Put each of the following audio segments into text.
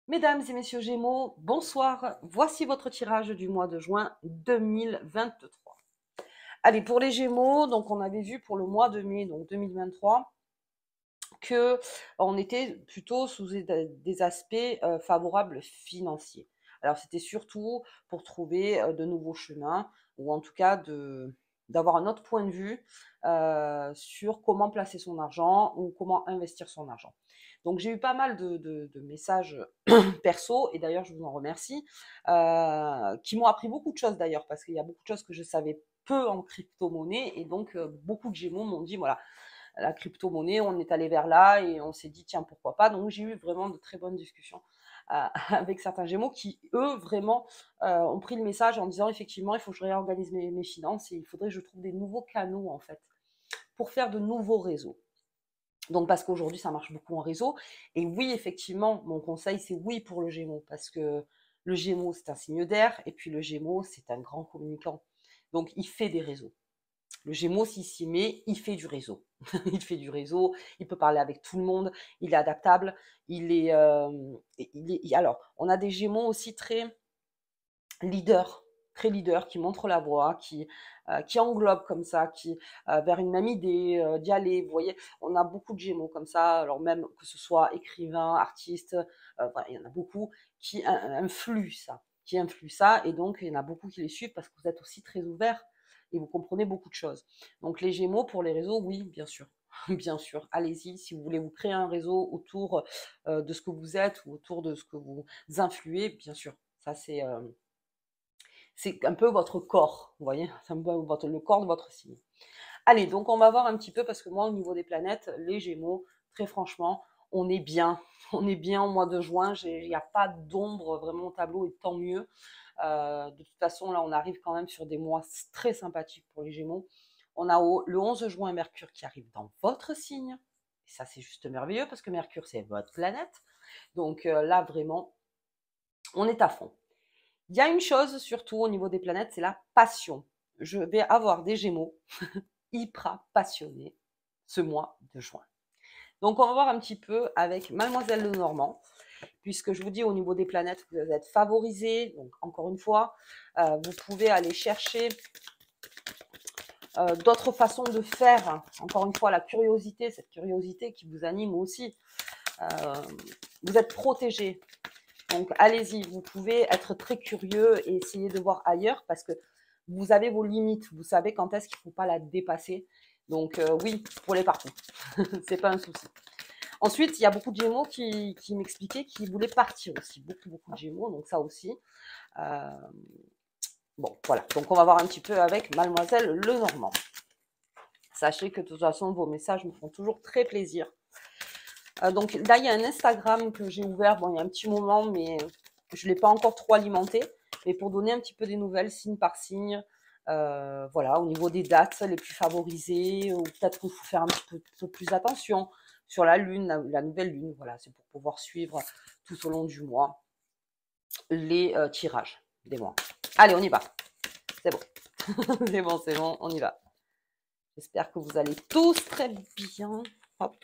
Mesdames et messieurs Gémeaux, bonsoir. Voici votre tirage du mois de juin 2023. Allez, pour les Gémeaux, donc on avait vu pour le mois de mai, donc 2023, que on était plutôt sous des aspects favorables financiers. Alors c'était surtout pour trouver de nouveaux chemins, ou en tout cas d'avoir un autre point de vue sur comment placer son argent ou comment investir son argent. Donc j'ai eu pas mal de messages perso, et d'ailleurs je vous en remercie, qui m'ont appris beaucoup de choses d'ailleurs, parce qu'il y a beaucoup de choses que je savais peu en crypto-monnaie, et donc beaucoup de Gémeaux m'ont dit, voilà, la crypto-monnaie, on est allé vers là et on s'est dit, tiens, pourquoi pas. Donc j'ai eu vraiment de très bonnes discussions avec certains Gémeaux qui, eux, vraiment ont pris le message en disant, effectivement, il faut que je réorganise mes finances et il faudrait que je trouve des nouveaux canaux, en fait, pour faire de nouveaux réseaux. Donc parce qu'aujourd'hui, ça marche beaucoup en réseau. Et oui, effectivement, mon conseil, c'est oui pour le Gémeaux, parce que le Gémeaux, c'est un signe d'air, et puis le Gémeaux, c'est un grand communicant. Donc il fait des réseaux. Le Gémeaux, s'il s'y met, il fait du réseau. Il fait du réseau, il peut parler avec tout le monde, il est adaptable, alors, on a des Gémeaux aussi leaders, très leaders, qui montrent la voie, qui englobent comme ça, qui vers une même idée, d'y aller. Vous voyez, on a beaucoup de Gémeaux comme ça, alors même que ce soit écrivain, artiste, voilà, il y en a beaucoup qui influent ça, et donc il y en a beaucoup qui les suivent parce que vous êtes aussi très ouverts et vous comprenez beaucoup de choses. Donc les Gémeaux pour les réseaux, oui, bien sûr. Bien sûr, allez-y si vous voulez vous créer un réseau autour de ce que vous êtes ou autour de ce que vous influez, bien sûr. Ça, c'est un peu votre corps, vous voyez, c'est un peu le corps de votre signe. Allez, donc on va voir un petit peu, parce que moi, au niveau des planètes, les Gémeaux, très franchement, on est bien. On est bien au mois de juin, il n'y a pas d'ombre vraiment au tableau, et tant mieux. De toute façon, là, on arrive quand même sur des mois très sympathiques pour les Gémeaux. On a le 11 juin Mercure qui arrive dans votre signe. Et ça, c'est juste merveilleux, parce que Mercure, c'est votre planète. Donc là, vraiment, on est à fond. Il y a une chose, surtout au niveau des planètes, c'est la passion. Je vais avoir des Gémeaux hyper passionnés ce mois de juin. Donc, on va voir un petit peu avec Mademoiselle Lenormand, puisque je vous dis, au niveau des planètes, vous êtes favorisés. Donc, encore une fois, vous pouvez aller chercher d'autres façons de faire. Encore une fois, la curiosité, cette curiosité qui vous anime aussi. Euh, vous êtes protégés. Donc, allez-y, vous pouvez être très curieux et essayer de voir ailleurs, parce que vous avez vos limites. Vous savez quand est-ce qu'il ne faut pas la dépasser. Donc, oui, pour les partout. C'est pas un souci. Ensuite, il y a beaucoup de Gémeaux qui m'expliquaient qu'ils voulaient partir aussi. Beaucoup, beaucoup de Gémeaux, donc ça aussi. Euh, bon, voilà. Donc, on va voir un petit peu avec Mademoiselle Lenormand. Sachez que de toute façon, vos messages me font toujours très plaisir. Donc là, il y a un Instagram que j'ai ouvert, bon, il y a un petit moment, mais je ne l'ai pas encore trop alimenté. Mais pour donner un petit peu des nouvelles, signe par signe, voilà, au niveau des dates les plus favorisées, ou peut-être qu'il faut faire un petit peu plus attention sur la lune, la nouvelle lune, voilà, c'est pour pouvoir suivre tout au long du mois les tirages des mois. Allez, on y va. C'est bon. C'est bon, on y va. J'espère que vous allez tous très bien. Hop,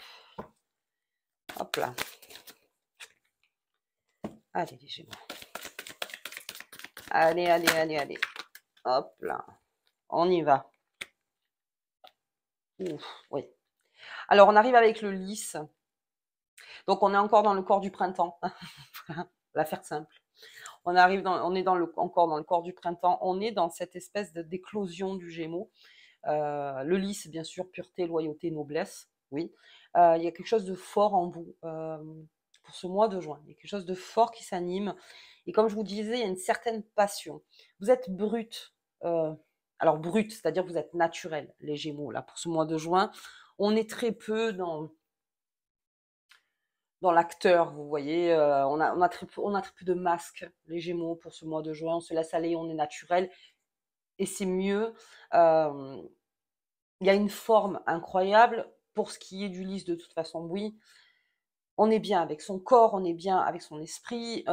hop là. Allez, les Gémeaux. Allez, allez, allez, allez. Hop là. On y va. Ouf, oui. Alors, on arrive avec le lys. Donc, on est encore dans le corps du printemps. On va faire simple. On est encore dans le corps du printemps. On est dans cette espèce d'éclosion du Gémeaux. Le lys, bien sûr, pureté, loyauté, noblesse. Oui. Il y a quelque chose de fort en vous pour ce mois de juin. Il y a quelque chose de fort qui s'anime. Et comme je vous disais, il y a une certaine passion. Vous êtes brut. Alors, brut, c'est-à-dire que vous êtes naturel, les Gémeaux, là, pour ce mois de juin. On est très peu dans l'acteur, vous voyez. On a très peu de masques, les Gémeaux, pour ce mois de juin. On se laisse aller, on est naturel. Et c'est mieux. Euh, il y a une forme incroyable. Pour ce qui est du lys, de toute façon, oui. On est bien avec son corps, on est bien avec son esprit,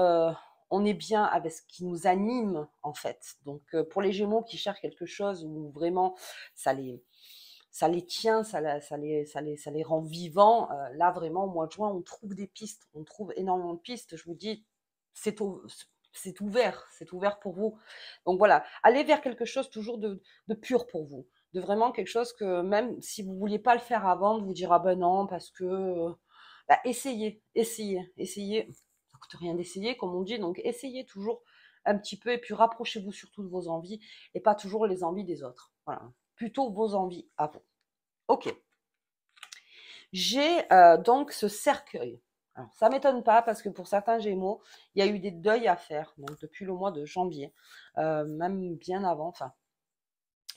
on est bien avec ce qui nous anime, en fait. Donc, pour les Gémeaux qui cherchent quelque chose où vraiment ça les, ça les tient, ça les rend vivants, là, vraiment, au mois de juin, on trouve des pistes, on trouve énormément de pistes. Je vous dis, c'est ouvert pour vous. Donc voilà, allez vers quelque chose toujours de pur pour vous, de vraiment quelque chose que même si vous ne vouliez pas le faire avant, vous dire ah ben non, parce que bah, essayez. Ça coûte rien d'essayer, comme on dit, donc essayez toujours un petit peu et puis rapprochez-vous surtout de vos envies et pas toujours les envies des autres. Voilà, plutôt vos envies à vous. Ok. J'ai donc ce cercueil. Alors, ça ne m'étonne pas parce que pour certains Gémeaux, il y a eu des deuils à faire, donc depuis le mois de janvier, même bien avant, enfin,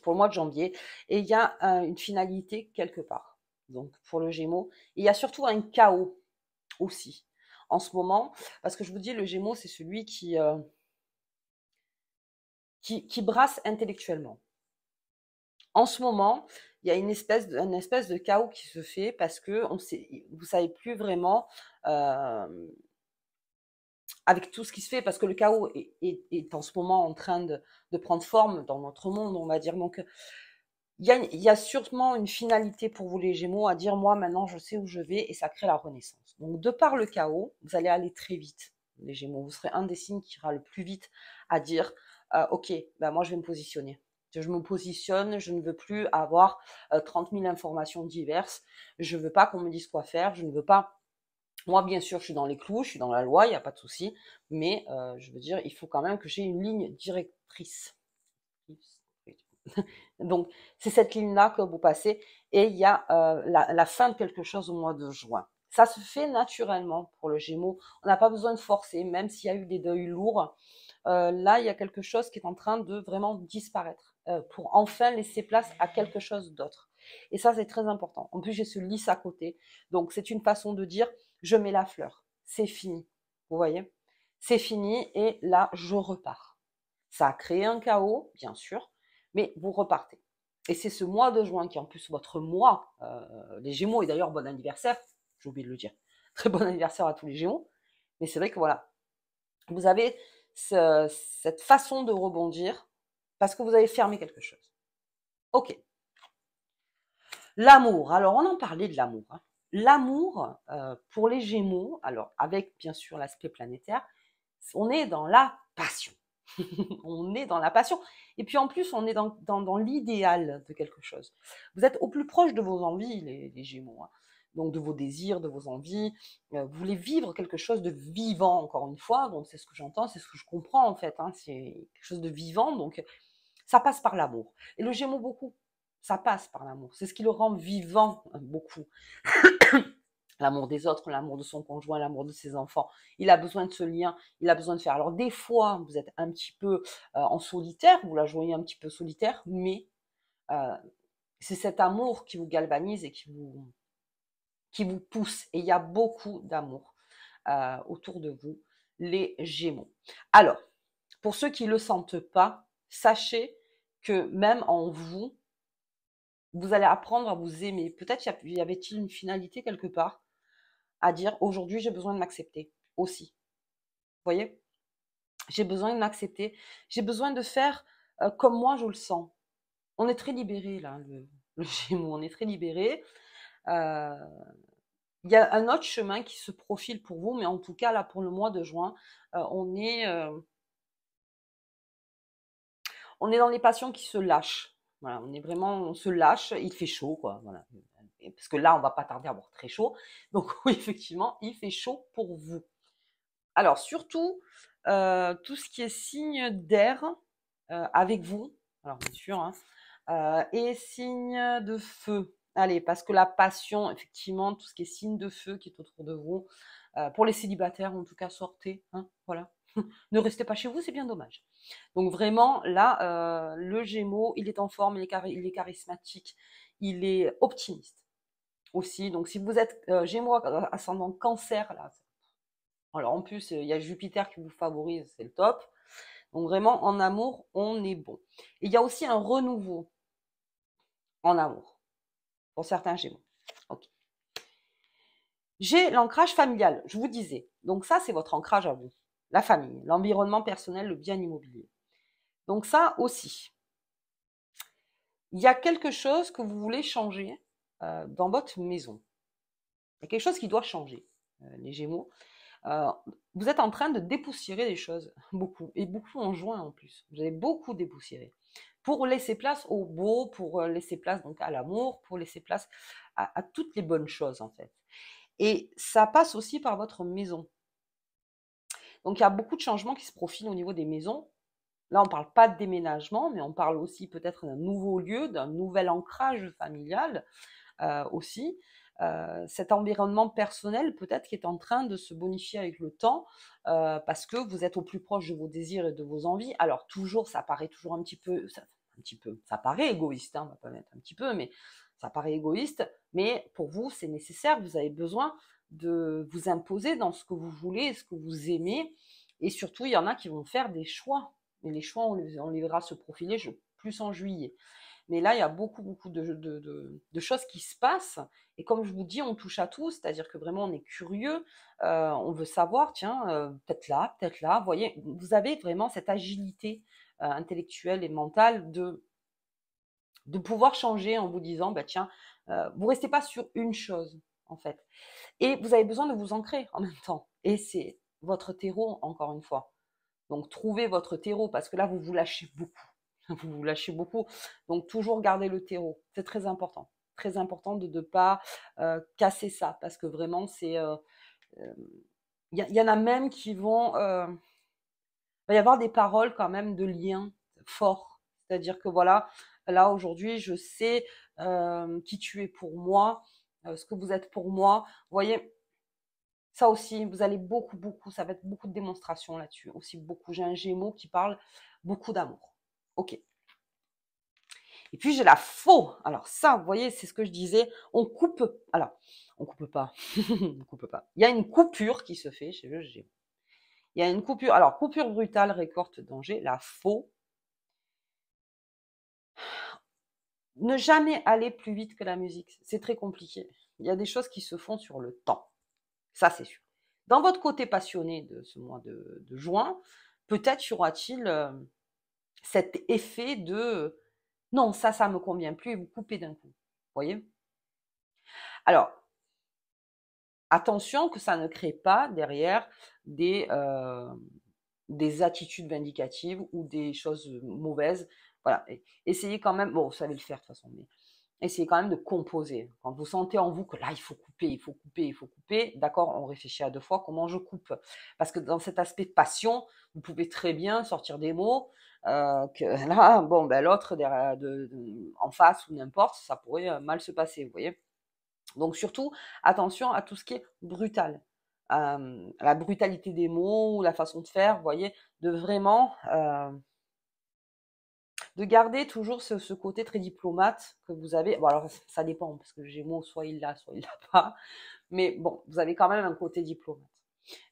pour le mois de janvier, et il y a une finalité quelque part, donc pour le Gémeaux. Et il y a surtout un chaos aussi en ce moment, parce que je vous dis, le Gémeaux, c'est celui qui brasse intellectuellement. En ce moment, il y a une espèce de chaos qui se fait parce que vous savez plus vraiment avec tout ce qui se fait, parce que le chaos est en ce moment en train de prendre forme dans notre monde, on va dire. Donc, il y a sûrement une finalité pour vous les Gémeaux à dire, moi maintenant je sais où je vais, et ça crée la renaissance. Donc, de par le chaos, vous allez aller très vite, les Gémeaux. Vous serez un des signes qui ira le plus vite à dire, ok, ben moi je vais me positionner. Je me positionne, je ne veux plus avoir 30 000 informations diverses. Je ne veux pas qu'on me dise quoi faire. Je ne veux pas. Moi, bien sûr, je suis dans les clous, je suis dans la loi, il n'y a pas de souci. Mais je veux dire, il faut quand même que j'ai une ligne directrice. Donc, c'est cette ligne-là que vous passez. Et il y a la fin de quelque chose au mois de juin. Ça se fait naturellement pour le Gémeaux. On n'a pas besoin de forcer, même s'il y a eu des deuils lourds. Là, il y a quelque chose qui est en train de vraiment disparaître pour enfin laisser place à quelque chose d'autre. Et ça, c'est très important. En plus, j'ai ce lys à côté. Donc, c'est une façon de dire, je mets la fleur. C'est fini. Vous voyez? C'est fini et là, je repars. Ça a créé un chaos, bien sûr, mais vous repartez. Et c'est ce mois de juin qui est en plus votre mois, les Gémeaux, et d'ailleurs, bon anniversaire, j'ai oublié de le dire. Très bon anniversaire à tous les Gémeaux. Mais c'est vrai que voilà, vous avez cette façon de rebondir parce que vous avez fermé quelque chose. Ok. L'amour. Alors, on en parlait de l'amour. Hein. L'amour, pour les Gémeaux, alors avec bien sûr l'aspect planétaire, on est dans la passion. On est dans la passion. Et puis en plus, on est dans l'idéal de quelque chose. Vous êtes au plus proche de vos envies, les Gémeaux. Hein. Donc de vos désirs, de vos envies. Vous voulez vivre quelque chose de vivant, encore une fois. Donc c'est ce que j'entends, c'est ce que je comprends en fait. Hein. C'est quelque chose de vivant. Donc ça passe par l'amour. Et le Gémeaux, beaucoup. Ça passe par l'amour. C'est ce qui le rend vivant, beaucoup. L'amour des autres, l'amour de son conjoint, l'amour de ses enfants. Il a besoin de ce lien, il a besoin de faire. Alors des fois, vous êtes un petit peu en solitaire, vous la jouez un petit peu solitaire, mais euh, c'est cet amour qui vous galvanise et qui vous pousse. Et il y a beaucoup d'amour autour de vous, les Gémeaux. Alors, pour ceux qui ne le sentent pas, sachez que même en vous, vous allez apprendre à vous aimer. Peut-être y avait-il une finalité quelque part à dire aujourd'hui j'ai besoin de m'accepter aussi. Vous voyez? J'ai besoin de m'accepter. J'ai besoin de faire comme moi je le sens. On est très libéré là, le Gémeaux, on est très libéré. Il y a un autre chemin qui se profile pour vous, mais en tout cas là pour le mois de juin, on est dans les passions qui se lâchent. Voilà, on se lâche, il fait chaud, quoi. Voilà. Parce que là, on va pas tarder à avoir très chaud. Donc oui, effectivement, il fait chaud pour vous. Alors, surtout, tout ce qui est signe d'air avec vous, alors bien sûr, hein, et signe de feu. Allez, parce que la passion, effectivement, tout ce qui est signe de feu qui est autour de vous, pour les célibataires, en tout cas, sortez, hein, voilà. Ne restez pas chez vous, c'est bien dommage. Donc vraiment, là, le Gémeaux, il est en forme, il est charismatique, il est optimiste aussi. Donc si vous êtes Gémeaux ascendant Cancer, là, alors en plus, il y a Jupiter qui vous favorise, c'est le top. Donc vraiment, en amour, on est bon. Et il y a aussi un renouveau en amour, pour certains Gémeaux. Ok. J'ai l'ancrage familial, je vous disais. Donc ça, c'est votre ancrage à vous. La famille, l'environnement personnel, le bien immobilier. Donc ça aussi. Il y a quelque chose que vous voulez changer dans votre maison. Il y a quelque chose qui doit changer, les Gémeaux. Euh, vous êtes en train de dépoussiérer les choses, beaucoup, et beaucoup en juin en plus. Vous avez beaucoup dépoussiéré pour laisser place au beau, pour laisser place donc à l'amour, pour laisser place à toutes les bonnes choses en fait. Et ça passe aussi par votre maison. Donc il y a beaucoup de changements qui se profilent au niveau des maisons. Là, on ne parle pas de déménagement, mais on parle aussi peut-être d'un nouveau lieu, d'un nouvel ancrage familial aussi. Cet environnement personnel peut-être qui est en train de se bonifier avec le temps parce que vous êtes au plus proche de vos désirs et de vos envies. Alors toujours, ça paraît toujours ça paraît égoïste, hein, on va pas mettre un petit peu, mais ça paraît égoïste, mais pour vous, c'est nécessaire, vous avez besoin de vous imposer dans ce que vous voulez, ce que vous aimez, et surtout, il y en a qui vont faire des choix, et les choix, on les verra se profiler plus en juillet. Mais là, il y a beaucoup, beaucoup de choses qui se passent. Et comme je vous dis, on touche à tout, c'est-à-dire que vraiment, on est curieux, on veut savoir, tiens, peut-être là, peut-être là. Vous voyez, vous avez vraiment cette agilité intellectuelle et mentale de pouvoir changer en vous disant, bah, tiens, vous restez pas sur une chose, en fait. Et vous avez besoin de vous ancrer en même temps. Et c'est votre terreau, encore une fois. Donc, trouvez votre terreau, parce que là, vous vous lâchez beaucoup. Vous vous lâchez beaucoup. Donc, toujours garder le terreau. C'est très important. Très important de ne pas casser ça, parce que vraiment, c'est... y en a même qui vont... il va y avoir des paroles quand même de lien fort. C'est-à-dire que voilà, là, aujourd'hui, je sais qui tu es pour moi, ce que vous êtes pour moi. Vous voyez, ça aussi, vous allez beaucoup, beaucoup, ça va être beaucoup de démonstrations là-dessus. Aussi beaucoup, j'ai un Gémeaux qui parle beaucoup d'amour. Ok. Et puis j'ai la faux. Alors ça, vous voyez, c'est ce que je disais. On coupe. Alors, on coupe pas. On coupe pas. Il y a une coupure qui se fait chez le Gémeaux. Il y a une coupure. Alors, coupure brutale, récolte danger. La faux. Ne jamais aller plus vite que la musique. C'est très compliqué. Il y a des choses qui se font sur le temps. Ça, c'est sûr. Dans votre côté passionné de ce mois de juin, peut-être y aura-t-il cet effet de non, ça me convient plus et vous coupez d'un coup. Vous voyez? Alors, attention que ça ne crée pas derrière des attitudes vindicatives ou des choses mauvaises. Voilà. Essayez quand même, bon, vous savez le faire de toute façon, mais essayez quand même de composer. Quand vous sentez en vous que là, il faut couper, il faut couper, il faut couper, d'accord, on réfléchit à deux fois comment je coupe. Parce que dans cet aspect de passion, vous pouvez très bien sortir des mots que là, bon, ben, l'autre en face ou n'importe, ça pourrait mal se passer, vous voyez. Donc surtout, attention à tout ce qui est brutal. La brutalité des mots ou la façon de faire, vous voyez, de vraiment de garder toujours ce côté très diplomate que vous avez. Bon, alors ça dépend, parce que le Gémeaux, soit il l'a, soit il l'a pas. Mais bon, vous avez quand même un côté diplomate.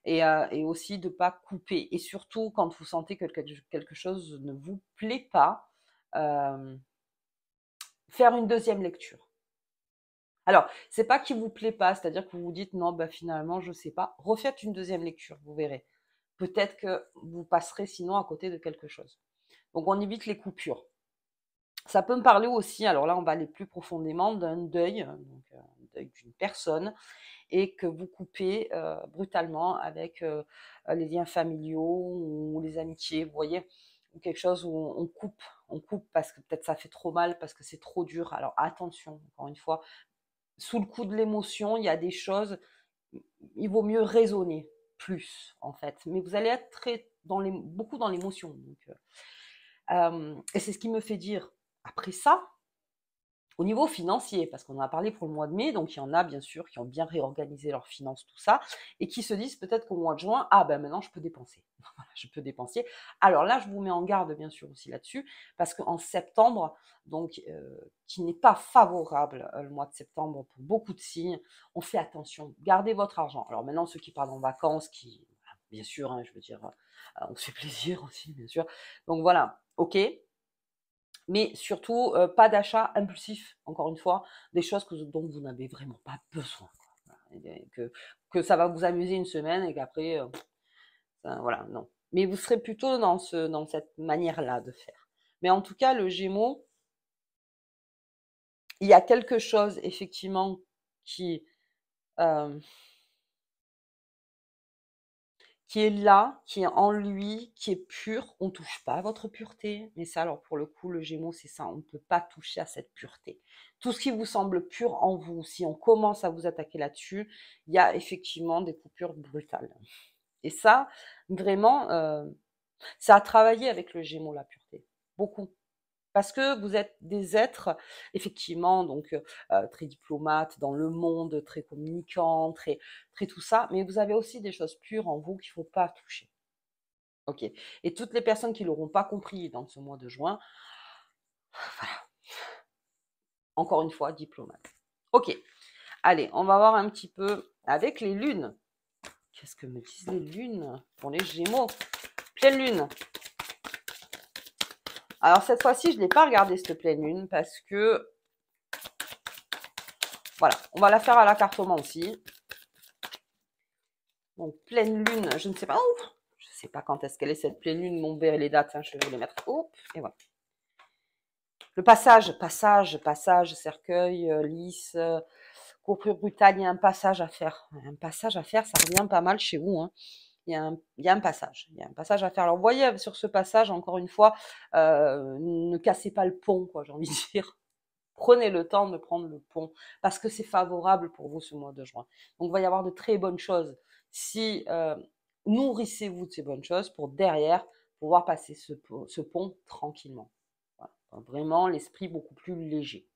Et aussi de ne pas couper. Et surtout, quand vous sentez que quelque chose ne vous plaît pas, euh, faire une deuxième lecture. Alors, c'est pas qu'il vous plaît pas, c'est-à-dire que vous vous dites non, bah finalement, je sais pas. Refaites une deuxième lecture, vous verrez. Peut-être que vous passerez sinon à côté de quelque chose. Donc, on évite les coupures. Ça peut me parler aussi, alors là, on va aller plus profondément d'un deuil, donc un deuil d'une personne, et que vous coupez brutalement avec les liens familiaux ou les amitiés, vous voyez, ou quelque chose où on coupe parce que peut-être ça fait trop mal, parce que c'est trop dur. Alors attention, encore une fois, sous le coup de l'émotion, il y a des choses, il vaut mieux raisonner plus, en fait. Mais vous allez être beaucoup dans l'émotion. Et c'est ce qui me fait dire, après ça, au niveau financier, parce qu'on en a parlé pour le mois de mai, donc il y en a bien sûr qui ont bien réorganisé leurs finances, tout ça, et qui se disent peut-être qu'au mois de juin, ah ben maintenant je peux dépenser. Je peux dépenser. Alors là, je vous mets en garde bien sûr aussi là-dessus, parce qu'en septembre, donc qui n'est pas favorable le mois de septembre pour beaucoup de signes, on fait attention, gardez votre argent. Alors maintenant, ceux qui partent en vacances, bien sûr, hein, je veux dire, on se fait plaisir aussi, bien sûr. Donc voilà, ok, mais surtout pas d'achat impulsif, encore une fois, des choses dont vous n'avez vraiment pas besoin. Voilà. Que ça va vous amuser une semaine et qu'après, voilà, non. Mais vous serez plutôt dans cette manière-là de faire. Mais en tout cas, le Gémeaux, il y a quelque chose effectivement qui, euh, qui est là, qui est en lui, qui est pur. On ne touche pas à votre pureté. Mais ça, alors pour le coup, le Gémeaux, c'est ça. On ne peut pas toucher à cette pureté. Tout ce qui vous semble pur en vous, si on commence à vous attaquer là-dessus, il y a effectivement des coupures brutales. Et ça, vraiment, ça a travaillé avec le Gémeaux, la pureté. Beaucoup. Parce que vous êtes des êtres, effectivement, donc très diplomates dans le monde, très communicants, très, très tout ça, mais vous avez aussi des choses pures en vous qu'il ne faut pas toucher. Ok. Et toutes les personnes qui ne l'auront pas compris dans ce mois de juin, voilà, encore une fois, diplomate. Ok. Allez, on va voir un petit peu avec les lunes. Qu'est-ce que me disent les lunes pour les Gémeaux? Pleine lune. Alors cette fois-ci, je ne l'ai pas regardé cette pleine lune parce que voilà, on va la faire à la cartoman aussi. Donc pleine lune, je ne sais pas où. Je ne sais pas quand est-ce qu'elle est cette pleine lune. Mon verre et les dates, hein, je vais vous les mettre. Hop, et voilà. Le passage, cercueil, lys, coupure brutale, il y a un passage à faire. Un passage à faire, ça revient pas mal chez vous. Hein. Il y a un passage. Il y a un passage à faire. Alors, vous voyez, sur ce passage, encore une fois, ne cassez pas le pont, quoi, j'ai envie de dire. Prenez le temps de prendre le pont parce que c'est favorable pour vous ce mois de juin. Donc, il va y avoir de très bonnes choses. Si nourrissez-vous de ces bonnes choses pour derrière pouvoir passer ce pont tranquillement. Voilà. Vraiment, l'esprit beaucoup plus léger.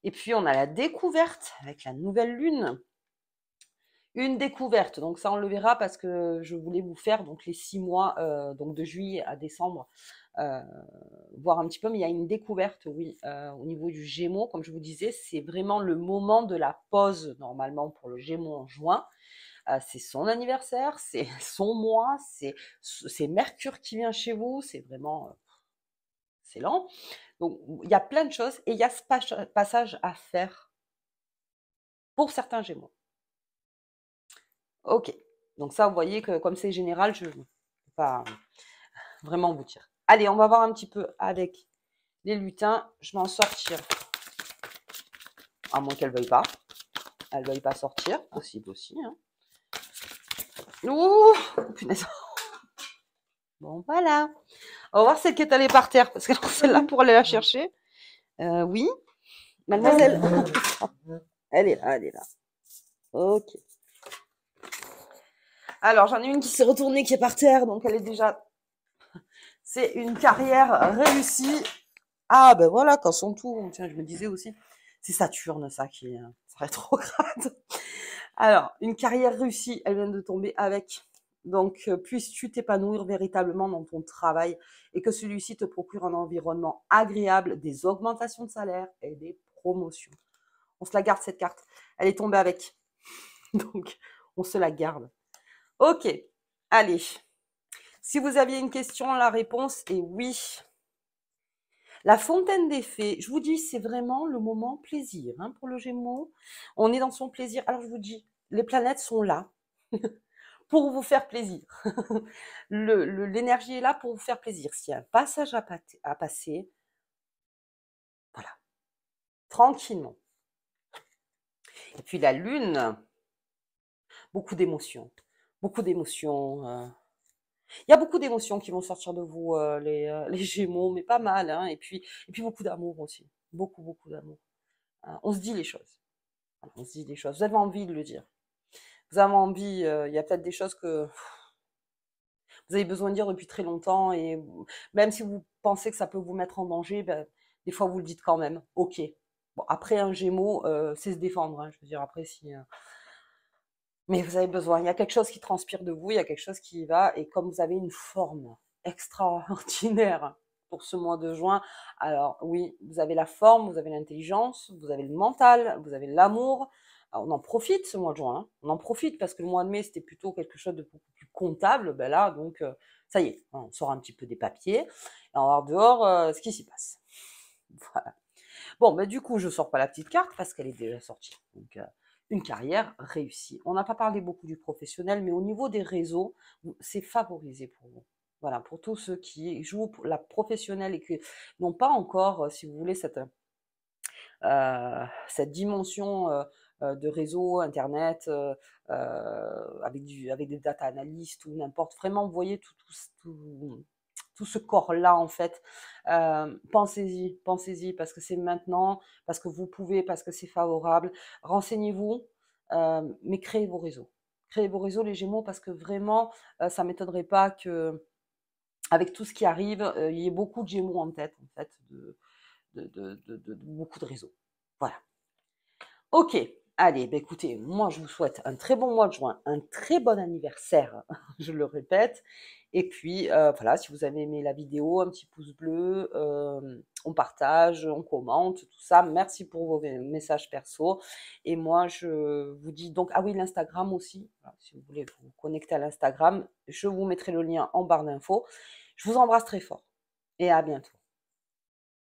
Et puis, on a la découverte avec la nouvelle lune. Une découverte, donc ça on le verra parce que je voulais vous faire donc les 6 mois, donc de juillet à décembre, voir un petit peu, mais il y a une découverte, oui, au niveau du Gémeaux, comme je vous disais, c'est vraiment le moment de la pause normalement pour le Gémeaux en juin. C'est son anniversaire, c'est son mois, c'est Mercure qui vient chez vous, c'est vraiment c'est lent. Donc il y a plein de choses et il y a ce passage à faire pour certains Gémeaux. Ok, donc ça, vous voyez que comme c'est général, je ne peux pas vraiment vous dire. Allez, on va voir un petit peu avec les lutins. Je vais en sortir, à moins qu'elle ne veuille pas. Elle ne veuille pas sortir, possible aussi. Hein. Ouh, punaise. Bon, voilà. On va voir celle qui est allée par terre, parce que celle-là, pour aller la chercher. Oui, mademoiselle. Elle est là, elle est là. Ok. Alors, j'en ai une qui s'est retournée, qui est par terre, donc elle est déjà... C'est une carrière réussie. Ah, ben voilà, quand son tour, tiens, je me disais aussi, c'est Saturne, ça, qui est rétrograde. Alors, une carrière réussie, elle vient de tomber avec. Donc, puisses-tu t'épanouir véritablement dans ton travail et que celui-ci te procure un environnement agréable, des augmentations de salaire et des promotions. On se la garde, cette carte. Elle est tombée avec. Donc, on se la garde. Ok, allez. Si vous aviez une question, la réponse est oui. La fontaine des fées, je vous dis, c'est vraiment le moment plaisir hein, pour le Gémeaux. On est dans son plaisir. Alors je vous dis, les planètes sont là pour vous faire plaisir. L'énergie est là pour vous faire plaisir. S'il y a un passage à passer, voilà, tranquillement. Et puis la lune, beaucoup d'émotions. Beaucoup d'émotions. Il y a beaucoup d'émotions qui vont sortir de vous, les Gémeaux, mais pas mal. Hein, et puis beaucoup d'amour aussi. Beaucoup, beaucoup d'amour. On se dit les choses. On se dit des choses. Vous avez envie de le dire. Vous avez envie, il y a peut-être des choses que vous avez besoin de dire depuis très longtemps et même si vous pensez que ça peut vous mettre en danger, ben, des fois vous le dites quand même. Ok. Bon, après un Gémeaux, c'est se défendre. Hein, je veux dire, après si. Mais vous avez besoin. Il y a quelque chose qui transpire de vous, il y a quelque chose qui y va. Et comme vous avez une forme extraordinaire pour ce mois de juin, alors oui, vous avez la forme, vous avez l'intelligence, vous avez le mental, vous avez l'amour. On en profite ce mois de juin. Hein. On en profite parce que le mois de mai, c'était plutôt quelque chose de beaucoup plus comptable. Ben là, donc, ça y est, on sort un petit peu des papiers et on va voir dehors ce qui s'y passe. Voilà. Bon, ben du coup, je ne sors pas la petite carte parce qu'elle est déjà sortie. Donc, une carrière réussie. On n'a pas parlé beaucoup du professionnel, mais au niveau des réseaux, c'est favorisé pour vous. Voilà, pour tous ceux qui jouent pour la professionnelle et qui n'ont pas encore, si vous voulez, cette dimension de réseau, internet, avec des data analystes ou n'importe. Vraiment, vous voyez tout ce corps-là, en fait. Pensez-y, pensez-y, parce que c'est maintenant, parce que vous pouvez, parce que c'est favorable. Renseignez-vous, mais créez vos réseaux. Créez vos réseaux, les Gémeaux, parce que vraiment, ça ne m'étonnerait pas que, avec tout ce qui arrive, il y ait beaucoup de Gémeaux en tête, en fait, de beaucoup de réseaux. Voilà. Ok, allez, bah écoutez, moi je vous souhaite un très bon mois de juin, un très bon anniversaire, je le répète. Et puis voilà, si vous avez aimé la vidéo, un petit pouce bleu, on partage, on commente, tout ça. Merci pour vos messages perso. Et moi je vous dis donc, ah oui, l'Instagram aussi, voilà, si vous voulez vous connecter à l'Instagram, je vous mettrai le lien en barre d'infos. Je vous embrasse très fort et à bientôt.